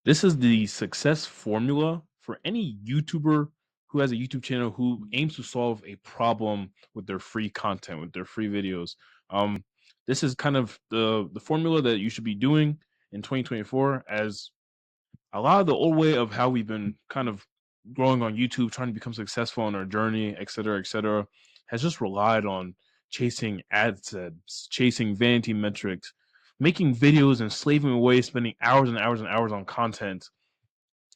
This is the success formula for any YouTuber who has a YouTube channel who aims to solve a problem with their free content, with their free videos. Um, this is kind of the formula that you should be doing in 2024, as a lot of the old way of how we've been kind of growing on YouTube, trying to become successful on our journey, et cetera, has just relied on chasing AdSense, chasing vanity metrics, making videos and slaving away, spending hours and hours and hours on content.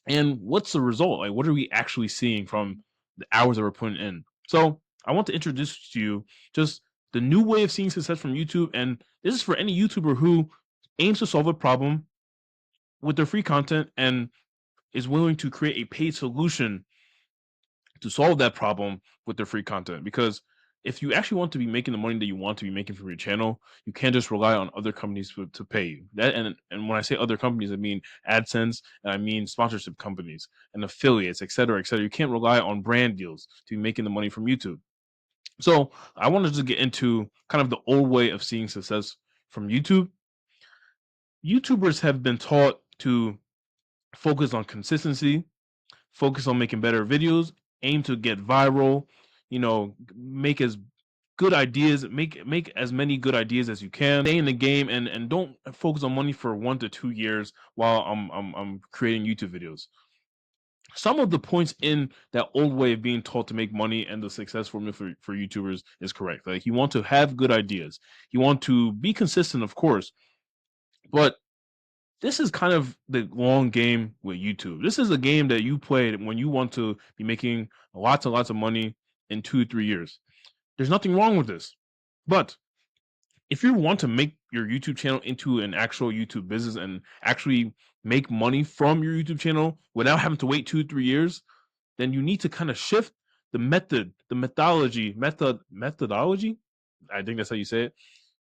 And what's the result? Like, what are we actually seeing from the hours that we're putting in? So, I want to introduce to you just the new way of seeing success from YouTube. And this is for any YouTuber who aims to solve a problem with their free content and is willing to create a paid solution to solve that problem with their free content. Because if you actually want to be making the money that you want to be making from your channel, you can't just rely on other companies to pay you. That and when I say other companies, I mean AdSense, and I mean sponsorship companies and affiliates, et cetera, et cetera. You can't rely on brand deals to be making the money from YouTube. So I wanted to get into kind of the old way of seeing success from YouTube. YouTubers have been taught to focus on consistency, focus on making better videos, aim to get viral, make as good ideas, make as many good ideas as you can. Stay in the game and don't focus on money for 1 to 2 years while I'm creating YouTube videos. Some of the points in that old way of being taught to make money and the success formula for YouTubers is correct. Like, you want to have good ideas. You want to be consistent, of course, but this is kind of the long game with YouTube. This is a game that you play when you want to be making lots and lots of money in 2 3 years. There's nothing wrong with this. But if you want to make your YouTube channel into an actual YouTube business and actually make money from your YouTube channel without having to wait 2 3 years, then you need to kind of shift the methodology. I think that's how you say it.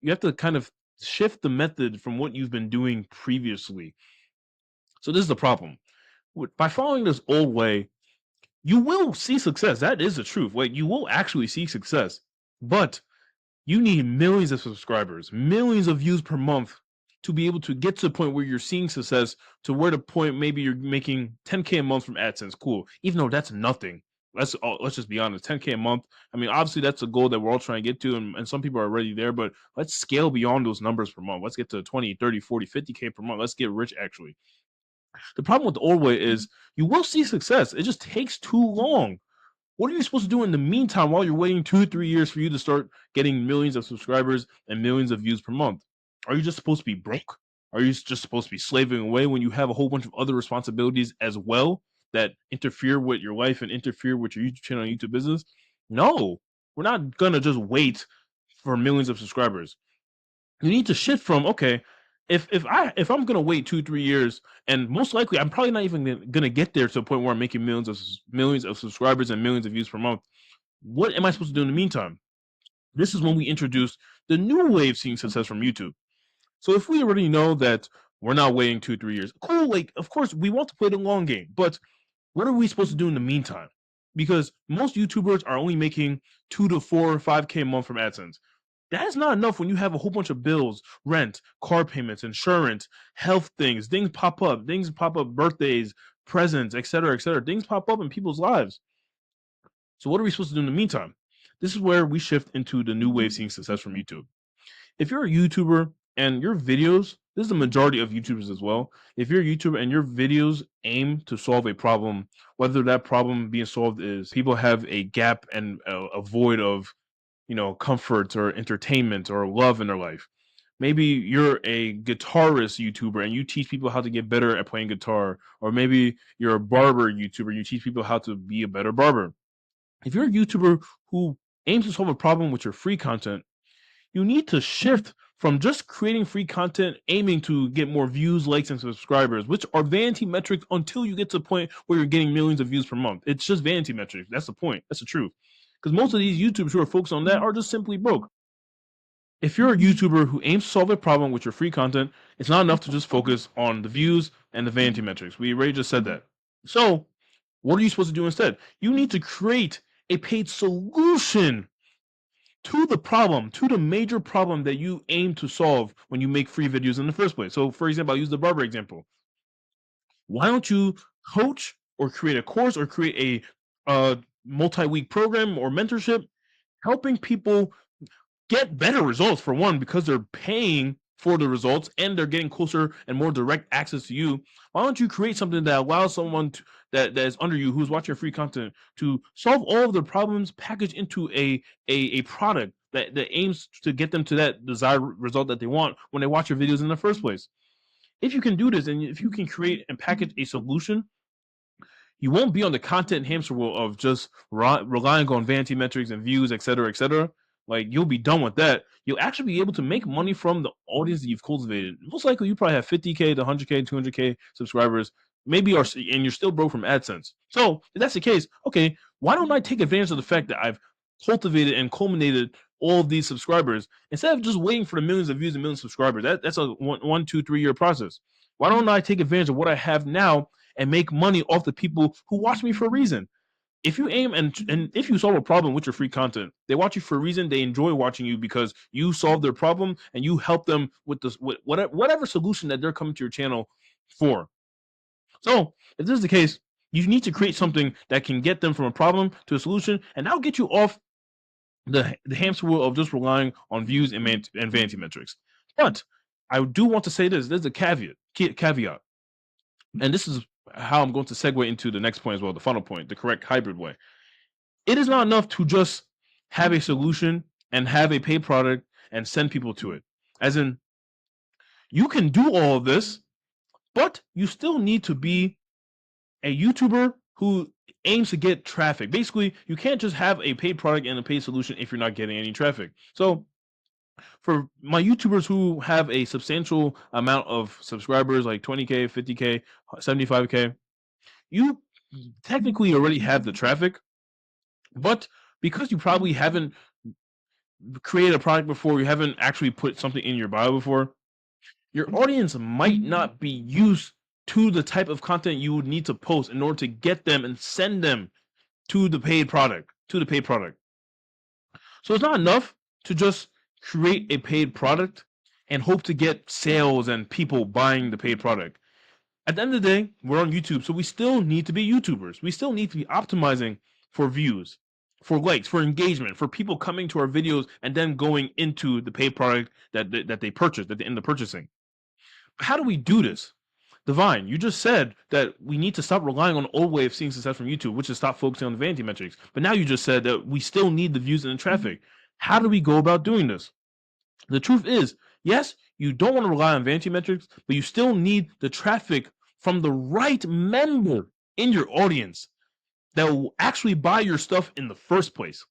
You have to kind of shift the method from what you've been doing previously. So this is the problem. By following this old way, you will see success. That is the truth. Like, you will actually see success, but you need millions of subscribers, millions of views per month to be able to get to the point where you're seeing success, to where the point maybe you're making 10K a month from AdSense. Cool. Even though that's nothing. Let's just be honest. 10K a month. I mean, obviously that's a goal that we're all trying to get to, and some people are already there, but let's scale beyond those numbers per month. Let's get to 20, 30, 40, 50K per month. Let's get rich actually. The problem with the old way is you will see success. It just takes too long. What are you supposed to do in the meantime while you're waiting 2 3 years for you to start getting millions of subscribers and millions of views per month? Are you just supposed to be broke? Are you just supposed to be slaving away when you have a whole bunch of other responsibilities as well that interfere with your life and interfere with your YouTube channel and YouTube business? No, we're not gonna just wait for millions of subscribers. You need to shift from, okay, if I'm gonna wait 2 3 years, and most likely I'm probably not even gonna get there to a point where I'm making millions of subscribers and millions of views per month. What am I supposed to do in the meantime? This is when we introduce the new way of seeing success from YouTube. So if we already know that we're not waiting 2 3 years, cool. Like, of course we want to play the long game, but what are we supposed to do in the meantime? Because most YouTubers are only making 2 to 4 or 5K a month from AdSense. That is not enough when you have a whole bunch of bills, rent, car payments, insurance, health things. Things pop up, birthdays, presents, etc., etc. Things pop up in people's lives. So what are we supposed to do in the meantime? This is where we shift into the new way of seeing success from YouTube. If you're a YouTuber and your videos, this is the majority of YouTubers as well. If you're a YouTuber and your videos aim to solve a problem, whether that problem being solved is people have a gap and a void of, comfort or entertainment or love in their life. Maybe you're a guitarist YouTuber and you teach people how to get better at playing guitar, or maybe you're a barber YouTuber and you teach people how to be a better barber. If you're a YouTuber who aims to solve a problem with your free content, you need to shift from just creating free content aiming to get more views, likes, and subscribers, which are vanity metrics until you get to a point where you're getting millions of views per month. It's just vanity metrics. That's the point. That's the truth. Because most of these YouTubers who are focused on that are just simply broke. If you're a YouTuber who aims to solve a problem with your free content, it's not enough to just focus on the views and the vanity metrics. We already just said that. So, what are you supposed to do instead? You need to create a paid solution to the problem, to the major problem that you aim to solve when you make free videos in the first place. So, for example, I'll use the barber example. Why don't you coach or create a course or create a multi-week program or mentorship helping people get better results for one because they're paying for the results and they're getting closer and more direct access to you. Why don't you create something that allows someone that is under you who's watching your free content to solve all of their problems packaged into a product that aims to get them to that desired result that they want when they watch your videos in the first place. If you can do this and if you can create and package a solution, you won't be on the content hamster wheel of just relying on vanity metrics and views, et cetera, et cetera. Like you'll be done with that. You'll actually be able to make money from the audience that you've cultivated. Most likely, you probably have 50K to 100K, 200K subscribers, maybe, and you're still broke from AdSense. So if that's the case, okay, why don't I take advantage of the fact that I've cultivated and culminated all of these subscribers instead of just waiting for the millions of views and millions of subscribers? That's a 1, 2, 3 year process. Why don't I take advantage of what I have now and make money off the people who watch me for a reason? If you aim and if you solve a problem with your free content, they watch you for a reason. They enjoy watching you because you solve their problem and you help them with this with whatever solution that they're coming to your channel for. So if this is the case, you need to create something that can get them from a problem to a solution, and that'll get you off the hamster wheel of just relying on views and vanity metrics. But I do want to say this: there's a caveat, and this is how I'm going to segue into the next point as well, the final point, the correct hybrid way. It is not enough to just have a solution and have a paid product and send people to it. As in, you can do all of this, but you still need to be a YouTuber who aims to get traffic. Basically, you can't just have a paid product and a paid solution if you're not getting any traffic. So, for my YouTubers who have a substantial amount of subscribers, like 20K, 50K, 75K, you technically already have the traffic, but because you probably haven't created a product before, you haven't actually put something in your bio before, your audience might not be used to the type of content you would need to post in order to get them and send them to the paid product. So it's not enough to just create a paid product and hope to get sales and people buying the paid product. At the end of the day, we're on YouTube, so we still need to be YouTubers. We still need to be optimizing for views, for likes, for engagement, for people coming to our videos and then going into the paid product that they purchased, that they end up purchasing. How do we do this? Divine, you just said that we need to stop relying on the old way of seeing success from YouTube, which is stop focusing on the vanity metrics. But now you just said that we still need the views and the traffic. How do we go about doing this? The truth is, yes, you don't want to rely on vanity metrics, but you still need the traffic from the right member in your audience that will actually buy your stuff in the first place.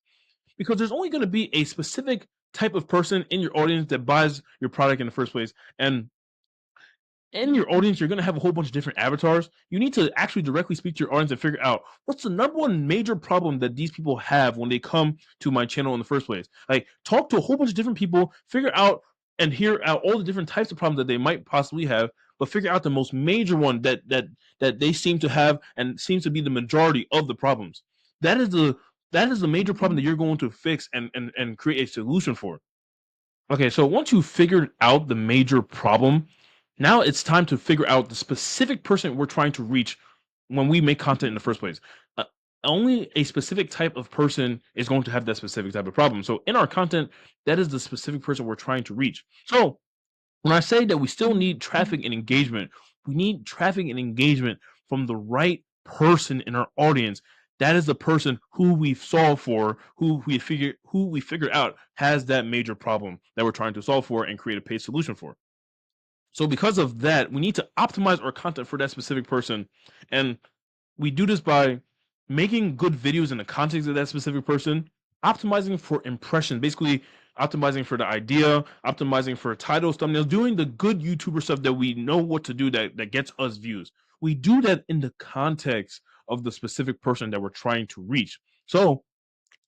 Because there's only going to be a specific type of person in your audience that buys your product in the first place. And in your audience, you're going to have a whole bunch of different avatars. You need to actually directly speak to your audience and figure out what's the number one major problem that these people have when they come to my channel in the first place. Like, talk to a whole bunch of different people, figure out and hear out all the different types of problems that they might possibly have, but figure out the most major one that they seem to have and seems to be the majority of the problems. That is the major problem that you're going to fix and create a solution for. Okay, so once you figured out the major problem, now it's time to figure out the specific person we're trying to reach when we make content in the first place. Uh, Only a specific type of person is going to have that specific type of problem. So in our content, that is the specific person we're trying to reach. So when I say that we still need traffic and engagement, we need traffic and engagement from the right person in our audience. That is the person who we've solved for, who we figured out has that major problem that we're trying to solve for and create a paid solution for. So because of that, we need to optimize our content for that specific person. And we do this by making good videos in the context of that specific person, optimizing for impression, basically optimizing for the idea, optimizing for titles, thumbnails, doing the good YouTuber stuff that we know what to do that gets us views. We do that in the context of the specific person that we're trying to reach. So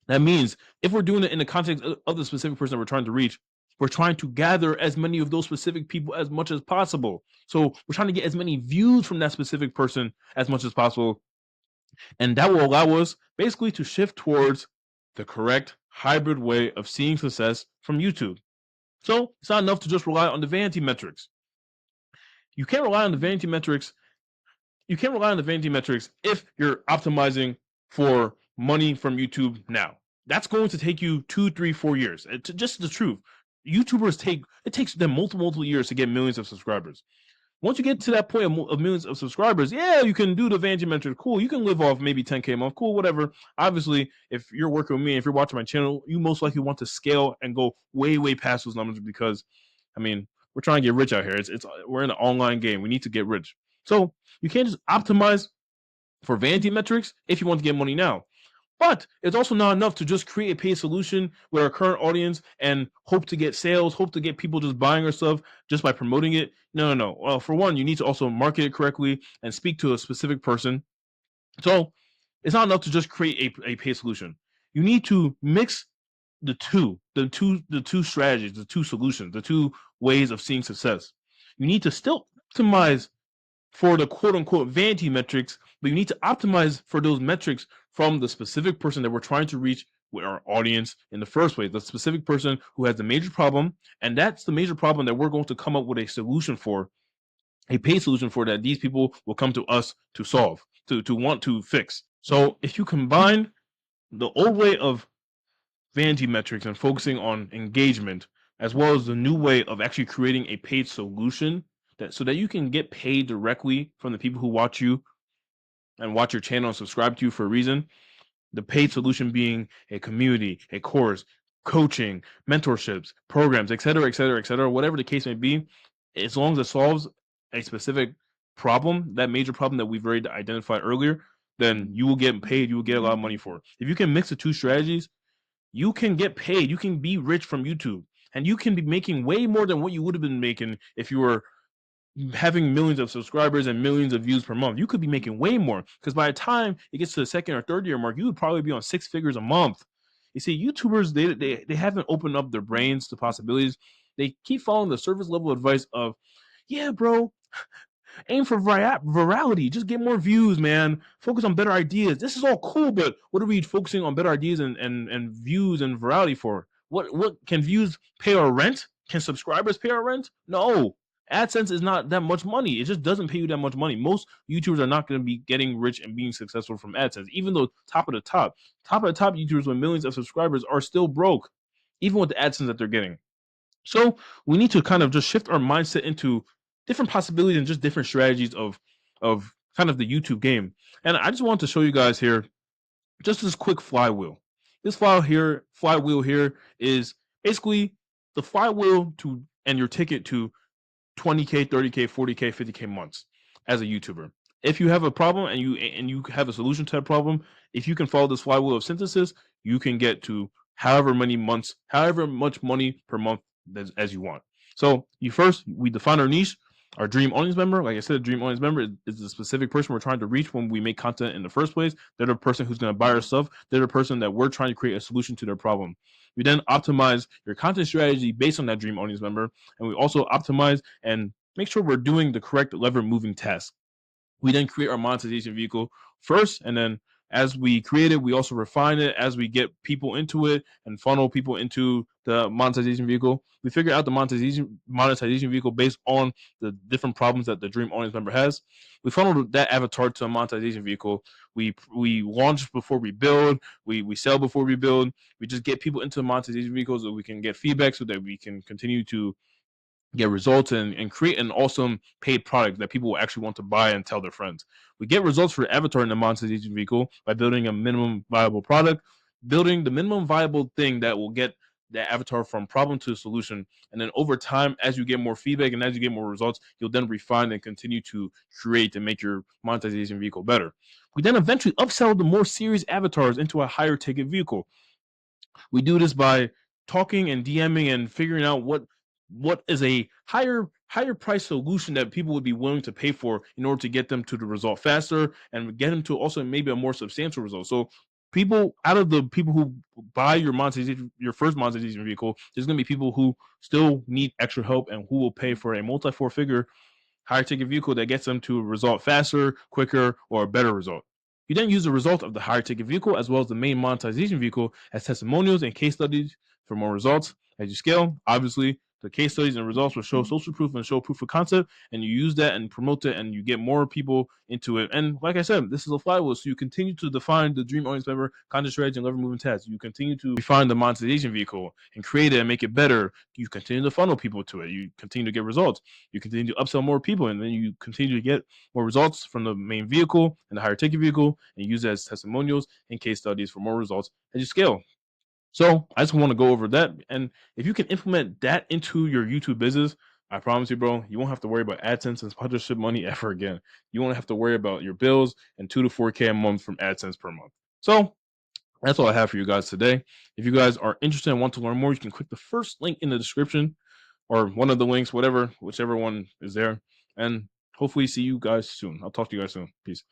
that means if we're doing it in the context of the specific person that we're trying to reach, we're trying to gather as many of those specific people as much as possible. So we're trying to get as many views from that specific person as much as possible. And that will allow us basically to shift towards the correct hybrid way of seeing success from YouTube. So it's not enough to just rely on the vanity metrics. You can't rely on the vanity metrics you can't rely on the vanity metrics if you're optimizing for money from YouTube now. That's going to take you 2, 3, 4 years. It's just the truth. YouTubers it takes them multiple years to get millions of subscribers. Once you get to that point of millions of subscribers, yeah, you can do the vanity metrics. Cool. You can live off maybe 10K a month. Cool, whatever. Obviously, if you're working with me, if you're watching my channel, you most likely want to scale and go way past those numbers because, I mean, we're trying to get rich out here. It's we're in an online game. We need to get rich. So you can't just optimize for vanity metrics if you want to get money now. But it's also not enough to just create a paid solution with our current audience and hope to get sales, hope to get people just buying our stuff just by promoting it. No. Well, for one, you need to also market it correctly and speak to a specific person. So it's not enough to just create a paid solution. You need to mix the two strategies, the two solutions, the two ways of seeing success. You need to still optimize for the quote unquote vanity metrics, but you need to optimize for those metrics from the specific person that we're trying to reach with our audience in the first place, the specific person who has the major problem. And that's the major problem that we're going to come up with a solution for, a paid solution for that these people will come to us to solve, to want to fix. So if you combine the old way of vanity metrics and focusing on engagement, as well as the new way of actually creating a paid solution that so that you can get paid directly from the people who watch you and watch your channel and subscribe to you for a reason. The paid solution being a community, a course, coaching, mentorships, programs, etc., whatever the case may be, as long as it solves a specific problem, that major problem that we've already identified earlier, then you will get paid, you will get a lot of money for it. If you can mix the two strategies, you can get paid. You can be rich from YouTube, and you can be making way more than what you would have been making if you were having millions of subscribers and millions of views per month. You could be making way more because by the time it gets to the second or third year mark, you would probably be on 6 figures a month. You see, YouTubers they haven't opened up their brains to possibilities. They keep following the surface level advice of, yeah, bro, aim for virality. Just get more views, man. Focus on better ideas. This is all cool, but what are we focusing on better ideas and views and virality for? What can views pay our rent? Can subscribers pay our rent? No. AdSense is not that much money. It just doesn't pay you that much money. Most YouTubers are not going to be getting rich and being successful from AdSense, even though top of the top YouTubers with millions of subscribers are still broke, even with the AdSense that they're getting. So we need to kind of just shift our mindset into different possibilities and just different strategies of kind of the YouTube game. And I just want to show you guys here just this quick flywheel. This flywheel here is basically the flywheel to and your ticket to 20K, 30K, 40K, 50K months as a YouTuber. If you have a problem and you have a solution to that problem, if you can follow this flywheel of synthesis, you can get to however many months, however much money per month as you want. So we define our niche, our dream audience member. Like I said, dream audience member is the specific person we're trying to reach when we make content in the first place. They're the person who's going to buy our stuff. They're the person that we're trying to create a solution to their problem. We then optimize your content strategy based on that dream audience member, and we also optimize and make sure we're doing the correct lever moving tasks. We then create our monetization vehicle first, and then as we create it, we also refine it as we get people into it and funnel people into the monetization vehicle. We figure out the monetization vehicle based on the different problems that the dream audience member has. We funnel that avatar to a monetization vehicle. We launch before we build. We sell before we build. We just get people into the monetization vehicle so we can get feedback so that we can continue to get results and create an awesome paid product that people will actually want to buy and tell their friends. We get results for avatar in the monetization vehicle by building a minimum viable product, building the minimum viable thing that will get the avatar from problem to solution. And then over time, as you get more feedback and as you get more results, you'll then refine and continue to create and make your monetization vehicle better. We then eventually upsell the more serious avatars into a higher ticket vehicle. We do this by talking and DMing and figuring out what is a higher price solution that people would be willing to pay for in order to get them to the result faster and get them to also maybe a more substantial result. So people out of the people who buy your first monetization vehicle, there's going to be people who still need extra help and who will pay for a multi four figure higher ticket vehicle that gets them to a result faster, quicker, or a better result. You then use the result of the higher ticket vehicle as well as the main monetization vehicle as testimonials and case studies for more results. As you scale, obviously, The case studies and results will show social proof and show proof of concept, and you use that and promote it, and you get more people into it. And like I said, this is a flywheel. So you continue to define the dream audience member, content strategy, and lever moving tasks. You continue to refine the monetization vehicle and create it and make it better. You continue to funnel people to it. You continue to get results. You continue to upsell more people, and then you continue to get more results from the main vehicle and the higher ticket vehicle, and use it as testimonials and case studies for more results as you scale. So I just want to go over that. And if you can implement that into your YouTube business, I promise you, bro, you won't have to worry about AdSense and sponsorship money ever again. You won't have to worry about your bills and 2 to 4K a month from AdSense per month. So that's all I have for you guys today. If you guys are interested and want to learn more, you can click the first link in the description or one of the links, whatever, whichever one is there. And hopefully see you guys soon. I'll talk to you guys soon. Peace.